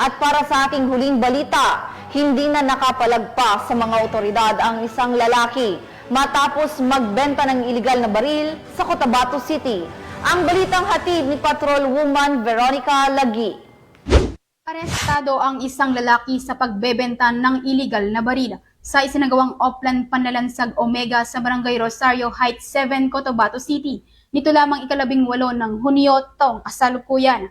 At para sa ating huling balita, hindi na nakapalagpas sa mga otoridad ang isang lalaki matapos magbenta ng iligal na baril sa Cotabato City. Ang balitang hatid ni Patrol Woman Veronica Lagi. Arestado ang isang lalaki sa pagbebenta ng iligal na baril sa isinagawang Oplan Panlalansag Omega sa Barangay Rosario Heights 7, Cotabato City. Nito lamang 18 ng Hunyo taong kasalukuyan.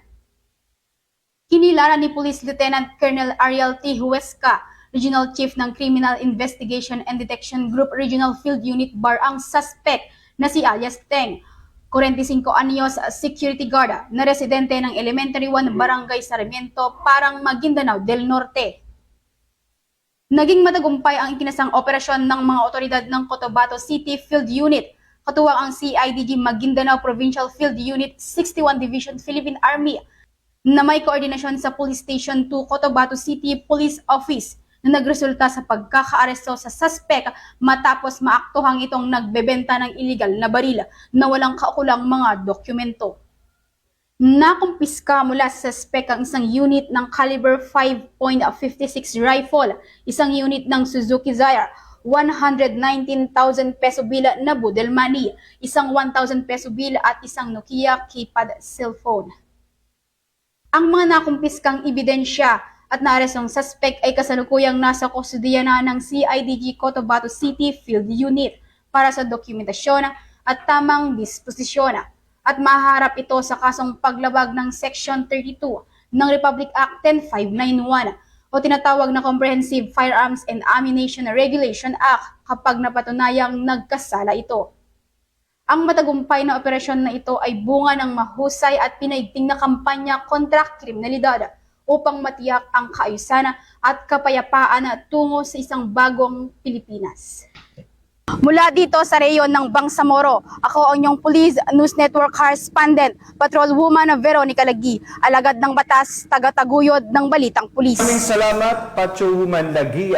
Kinilala ni Police Lieutenant Colonel Ariel T. Huesca, Regional Chief ng Criminal Investigation and Detection Group Regional Field Unit BAR ang suspect na si alias Teng, 45 anyos, security guard na residente ng Elementary 1 Barangay Sarmiento, Parang Maguindanao del Norte. Naging matagumpay ang ikinasang operasyon ng mga otoridad ng Cotabato City Field Unit, katuwang ang CIDG Maguindanao Provincial Field Unit 61 Division Philippine Army na may koordinasyon sa Police Station 2 Cotabato City Police Office na nagresulta sa pagkakaaresto sa suspect matapos maaktuhang itong nagbebenta ng iligal na baril na walang kaukulang mga dokumento. Nakumpiska mula sa suspect ang isang unit ng caliber 5.56 rifle, isang unit ng Suzuki Dzire, 119,000 peso bill na budel money, isang 1,000 peso bill at isang Nokia keypad cellphone. Ang mga nakumpiskang ebidensya at naarestong suspect ay kasalukuyang nasa kustodiya na ng CIDG Cotabato City Field Unit para sa dokumentasyon at tamang disposisyon, at maharap ito sa kasong paglabag ng Section 32 ng Republic Act 10591 o tinatawag na Comprehensive Firearms and Ammunition Regulation Act kapag napatunayang nagkasala ito. Ang matagumpay na operasyon na ito ay bunga ng mahusay at pinaigting na kampanya kontra kriminalidad upang matiyak ang kaayusan at kapayapaan tungo sa isang bagong Pilipinas. Mula dito sa reyon ng Bangsamoro, ako ang inyong Police News Network Correspondent, Patrol Woman Veronica Lagi, alagad ng batas, tagataguyod ng balitang pulis. Maraming salamat, Patrol Woman Lagi.